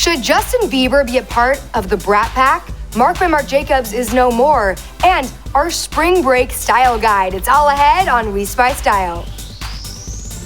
Should Justin Bieber be a part of the Brat Pack? Marc by Marc Jacobs is no more. And our spring break style guide. It's all ahead on We Spy Style.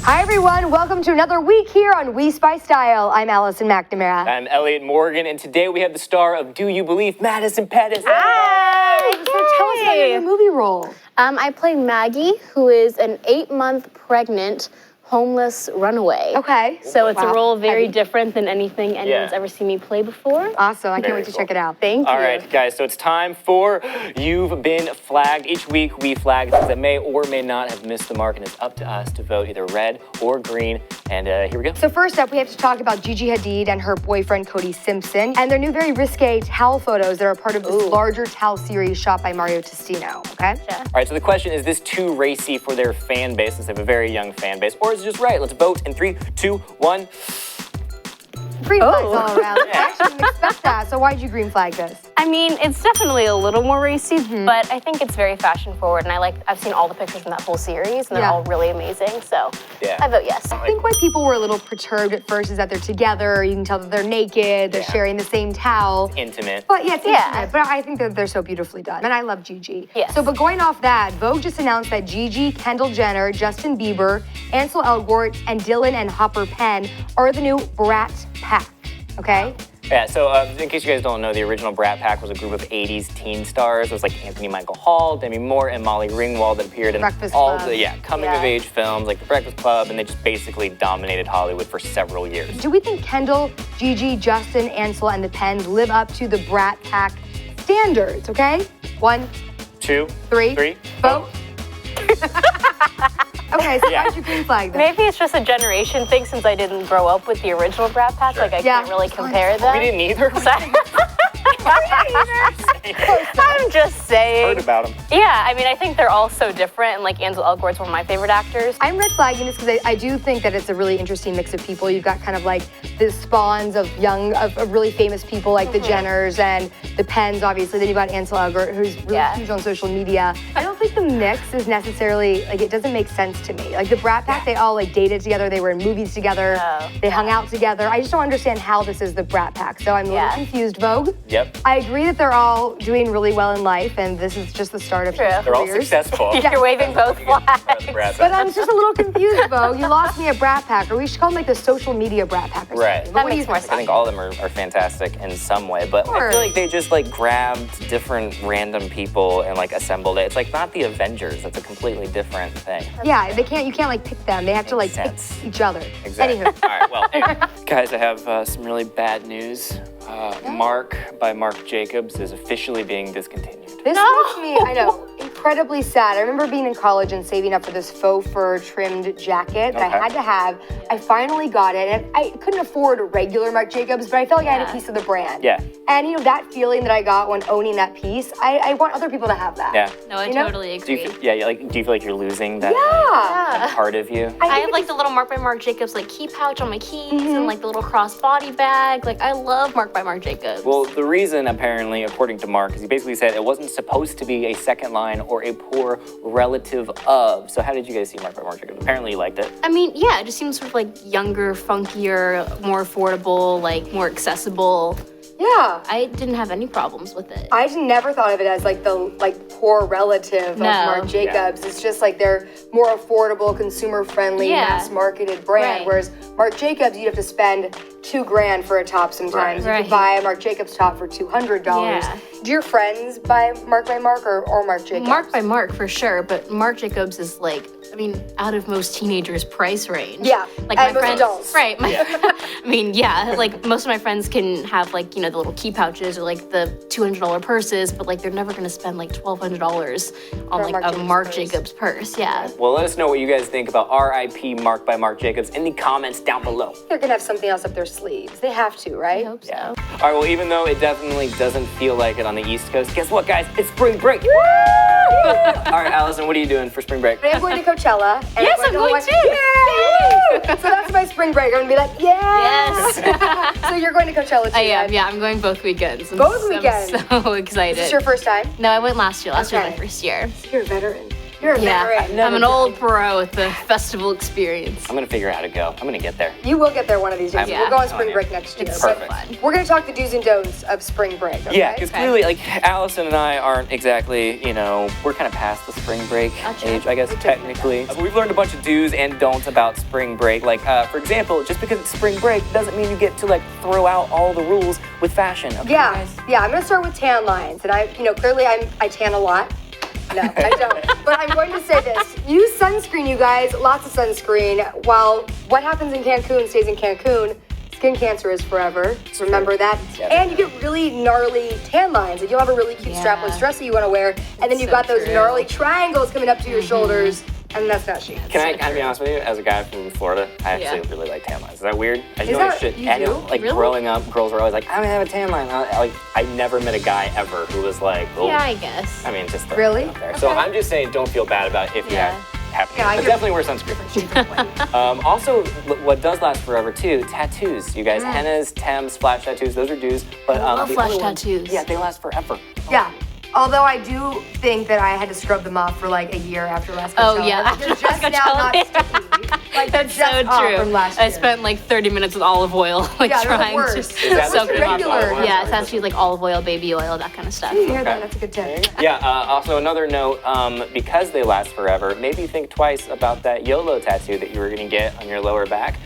Hi everyone, welcome to another week here on We Spy Style. I'm Allison McNamara. I'm Elliot Morgan, and today we have the star of Do You Believe, Madison Pettis. Hi! So tell us about your movie role. I play Maggie, who is an 8-month pregnant homeless runaway. Okay. So it's a role very different than anything anyone's ever seen me play before. Awesome, I can't wait to check it out. Thank you. All right, guys, so it's time for You've Been Flagged. Each week we flag things that may or may not have missed the mark, and it's up to us to vote either red or green. And here we go. So first up, we have to talk about Gigi Hadid and her boyfriend, Cody Simpson, and their new very risque towel photos that are part of this larger towel series shot by Mario Testino, okay? All right, so the question, is this too racy for their fan base, since they have a very young fan base, or is it just right? Let's vote in 3, 2, 1. Green flags all around. I actually didn't expect that, so why'd you green flag this? I mean, it's definitely a little more racy, but I think it's very fashion forward, and I've seen all the pictures from that whole series, and they're all really amazing, so I vote yes. I think why people were a little perturbed at first is that they're together, you can tell that they're naked, they're sharing the same towel. It's intimate. But it's intimate, but I think that they're so beautifully done, and I love Gigi. Yes. So, but going off that, Vogue just announced that Gigi, Kendall Jenner, Justin Bieber, Ansel Elgort, and Dylan and Hopper Penn are the new Brat Pack, okay? Yeah, so in case you guys don't know, the original Brat Pack was a group of 80s teen stars. It was like Anthony Michael Hall, Demi Moore, and Molly Ringwald that appeared in all the coming-of-age films like The Breakfast Club, and they just basically dominated Hollywood for several years. Do we think Kendall, Gigi, Justin, Ansel, and the Penns live up to the Brat Pack standards, okay? 1, 2, 3, vote. Okay, so why'd you green flag them? Maybe it's just a generation thing since I didn't grow up with the original Brat Pack. Like, I can't really compare them. We didn't either. I'm just saying. Heard about them. Yeah, I mean, I think they're all so different, and like Ansel Elgort's one of my favorite actors. I'm red flagging this because I do think that it's a really interesting mix of people. You've got kind of like the spawns of of really famous people like the Jenners and the Penns, obviously. Then you've got Ansel Elgort, who's really huge on social media. I don't think the mix is necessarily, like, it doesn't make sense to me. Like the Brat Pack, they all like dated together, they were in movies together, they hung out together. I just don't understand how this is the Brat Pack, so I'm a little confused. Vogue? Yep. I agree that they're all doing really well in life, and this is just the start of their They're all successful. You're waving both flags. But I'm just a little confused, Vogue. You lost me at Brat Pack, or we should call them like the social media Brat Pack or something. Right. But That makes more sense. I think all of them are fantastic in some way, but I feel like they just like grabbed different random people and like assembled it. It's like not the Avengers. That's a completely different thing. Yeah, you can't like pick them. They have to like pick each other. Exactly. Anywho. All right, well, anyway. Guys, I have some really bad news. Marc by Marc Jacobs is officially being discontinued. This makes me, I know, incredibly sad. I remember being in college and saving up for this faux fur trimmed jacket that I had to have. I finally got it, and I couldn't afford a regular Marc Jacobs, but I felt like I had a piece of the brand. Yeah. And you know, that feeling that I got when owning that piece, I want other people to have that. Yeah. No, I totally Do agree. you feel like you're losing that part of you? I have like the little Marc by Marc Jacobs like key pouch on my keys and like the little crossbody bag. Like, I love Marc by Marc Jacobs. Well, the reason, apparently, according to Marc, is he basically said it wasn't supposed to be a second line or a poor relative of. So how did you guys see Marc by Marc Jacobs? Apparently you liked it. I mean, yeah, it just seems sort of like younger, funkier, more affordable, like more accessible. Yeah. I didn't have any problems with it. I just never thought of it as like the poor relative of Marc Jacobs. It's just like they're more affordable, consumer friendly, mass marketed brand. Whereas Marc Jacobs, you'd have to spend $2,000 for a top sometimes. You could buy a Marc Jacobs top for $200. Yeah. Do your friends buy Marc by Marc or Marc Jacobs? Marc by Marc for sure, but Marc Jacobs is like, I mean, out of most teenagers' price range. Yeah, like and my most friends, adults. right? I mean, yeah, like most of my friends can have like, you know, the little key pouches or like the $200 purses, but like they're never gonna spend like $1,200 on like a Marc Jacobs purse. Yeah. Well, let us know what you guys think about R.I.P. Marc by Marc Jacobs in the comments down below. They're gonna have something else up their sleeves. They have to, right? I hope so. All right, well, even though it definitely doesn't feel like it on the East Coast, guess what, guys? It's spring break. All right, Allison, what are you doing for spring break? I'm going to Coachella. And Yes, I'm going too. Yay! So that's my spring break. I'm gonna be like, Yes. So you're going to Coachella too? I am, yeah, I'm going both weekends. Both weekends? I'm so excited. Is this your first time? No, I went last year. Last year was my first year. You're a veteran. You're a Yeah, veteran. I'm an old pro with the festival experience. I'm gonna figure out how to go. I'm gonna get there. You will get there one of these days. Yeah. We'll go on spring break next year. It's but so fun. We're gonna talk the do's and don'ts of spring break. Okay? Yeah, because clearly, like, Allison and I aren't exactly, you know, we're kind of past the spring break age, I guess, technically. But we've learned a bunch of do's and don'ts about spring break. Like, for example, just because it's spring break doesn't mean you get to, like, throw out all the rules with fashion. Okay, Yeah, guys? yeah. I'm gonna start with tan lines, and clearly I tan a lot. No, I don't. But I'm going to say this: use sunscreen, you guys. Lots of sunscreen. While what happens in Cancun stays in Cancun, skin cancer is forever. So remember that. And you get really gnarly tan lines. Like you'll have a really cute strapless dress that you want to wear, and then you've got those gnarly triangles coming up to your shoulders, and that's not chic. Can I be honest with you? As a guy from Florida, I actually really like tan lines. Is that weird? I Is know that- shit. you I know, do? like growing up, girls were always like, "I'm gonna have a tan line." I never met a guy ever who was like, "Oh." Yeah, I guess. I mean, just throwing Really? it out there. So Okay. I'm just saying, don't feel bad about if you have Yeah, but definitely wear sunscreen. Also, what does last forever too? Tattoos. You guys, hennas, Thames, flash tattoos. Those are do's. But love the flash other ones, tattoos. yeah, they last forever. Yeah. Although I do think that I had to scrub them off for like a year after last Coachella. Oh, yeah, Like, after they're just last now not Coachella. sticky. Like they're That's just so off true. from last I year. spent like 30 minutes with olive oil, like Yeah, they're the trying to worst. Is that soak what them up. regular? Yeah, it's actually like olive oil, baby oil, that kind of stuff. You hear that? That's a good tip. Yeah, also another note, because they last forever, maybe think twice about that YOLO tattoo that you were gonna get on your lower back,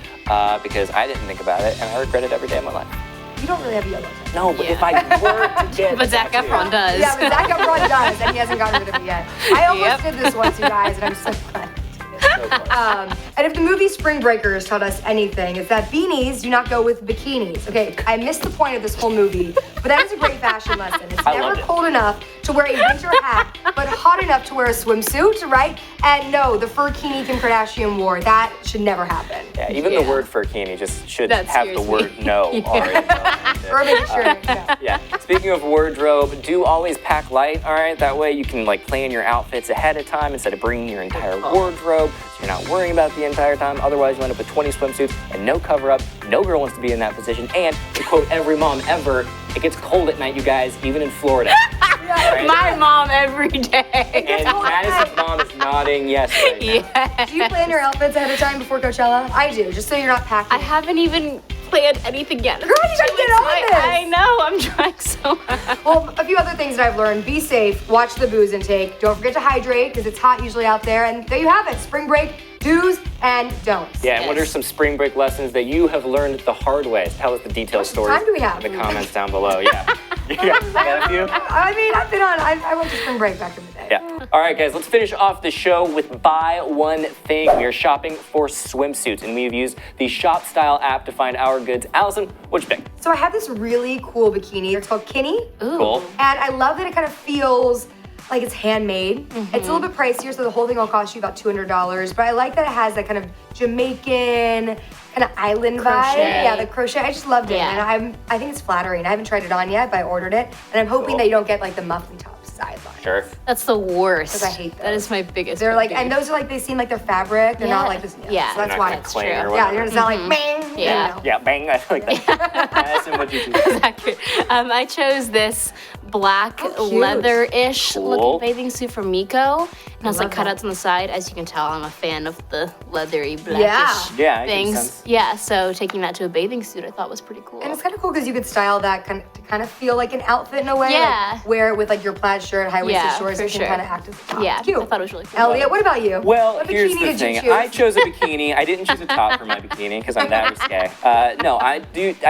because I didn't think about it and I regret it every day of my life. You don't really have yellow. No, but if I were to get But Zac Efron does. Yeah, but Zac Efron does, and he hasn't gotten rid of it yet. I almost Yep. did this once, you guys, and I'm so glad. And if the movie Spring Breakers taught us anything, it's that beanies do not go with bikinis. Okay, I missed the point of this whole movie, but that is a great fashion lesson. It's I never loved it. cold enough to wear a winter hat, but hot enough to wear a swimsuit, right? And no, the furkini Kim Kardashian wore, that should never happen. Yeah, even the word furkini just should That have the scares word me. no already. Urban shirt, yeah. Yeah. Speaking of wardrobe, do always pack light, all right? That way you can like plan your outfits ahead of time instead of bringing your entire wardrobe, so you're not worrying about the entire time. Otherwise, you end up with 20 swimsuits and no cover-up. No girl wants to be in that position. And to quote every mom ever, it gets cold at night, you guys, even in Florida. Right? My mom every day. And Madison's mom is nodding yes right now. Yeah. Do you plan your outfits ahead of time before Coachella? I do, just so you're not packing. I haven't even planned anything yet. Girl, you gotta get on this. I know, I'm trying so hard. Well, a few other things that I've learned. Be safe, watch the booze intake. Don't forget to hydrate because it's hot usually out there. And there you have it, spring break, do's and don'ts. Yeah, and what are some spring break lessons that you have learned the hard way? Tell us the detailed stories time do we have? in the comments down below. Yeah. You got a few? I mean, I went to spring break back in the day. Yeah. All right, guys, let's finish off the show with buy one thing. We are shopping for swimsuits, and we've used the Shop Style app to find our goods. Allison, what'd you pick? So I have this really cool bikini. It's called Kinny. Cool. And I love that it kind of feels like it's handmade. It's a little bit pricier, so the whole thing will cost you about $200. But I like that it has that kind of Jamaican kind of island vibe. Yeah, the crochet. I just loved it. Yeah. And I think it's flattering. I haven't tried it on yet, but I ordered it. And I'm hoping that you don't get like the muffin top sideline. Sure. That's the worst. 'Cause I hate That those. is my biggest. They're like, pet and peeve. those are like, they seem like they're fabric. They're not like this. Yeah. So that's They're not why. gonna cling or true. Yeah, whatever. they're just not like bang. Yeah. You know. Yeah, bang. I like that. Madison, what'd you do? Accurate. I chose this black Oh, cute. leather-ish Cool. looking bathing suit from Miko. And has like love that. cutouts on the side. As you can tell, I'm a fan of the leathery blackish Yeah, it makes things. sense. Yeah, so taking that to a bathing suit I thought was pretty cool. And it's kind of cool because you could style that to kind of feel like an outfit in a way. Yeah. Like wear it with like your plaid shirt, high-waisted Yeah, shorts, for it can sure. kind of act as a top. Yeah, It's cute. I thought it was really cool. Elliot, what about you? Well, what here's bikini the did thing. you choose? I chose a bikini. I didn't choose a top for my bikini because I'm that risque. No, I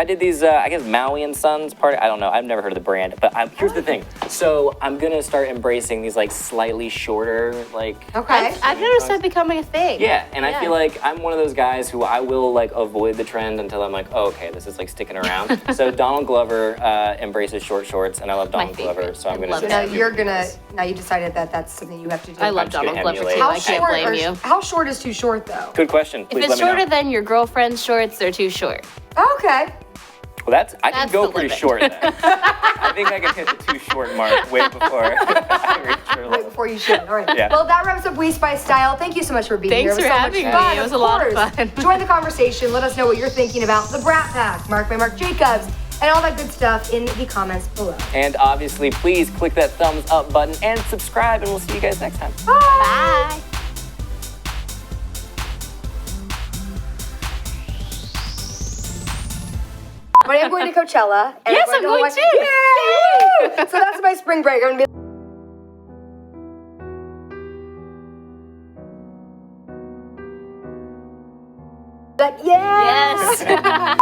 did these, I guess, Maui and Sons part. I don't know. I've never heard of the brand. But here's the thing. So I'm going to start embracing these, like, slightly shorter, like... Okay. I've noticed that becoming a thing. Yeah, and I feel like I'm one of those guys who I will, like, avoid the trend until I'm like, oh, okay, this is, like, sticking around. So Donald Glover embraces short shorts, and I love Donald Glover, favorite. so I'm going I to... love Now you decided that that's something you have to do. I love just gonna Donald Glover emulate. too. How I can't short, blame you. how short is too short though? Good question. If Please it's let me know. shorter than your girlfriend's shorts, they're too short. Okay. Well, I can That's go the pretty limit. short then. I think I can hit the too short mark way before I reach your Right level. before you should. All right. Yeah. Well, that wraps up We Spy Style. Thank you so much for being Thanks here. It was for so having much me. fun. It was a lot of course. fun. Join the conversation. Let us know what you're thinking about the Brat Pack, marked by Marc Jacobs. and all that good stuff in the comments below. And obviously, please click that thumbs up button and subscribe, and we'll see you guys next time. Bye. Bye. But I'm going to Coachella. And Yes, I'm going too. Yay! So that's my spring break. I'm gonna be like, yeah. Yes.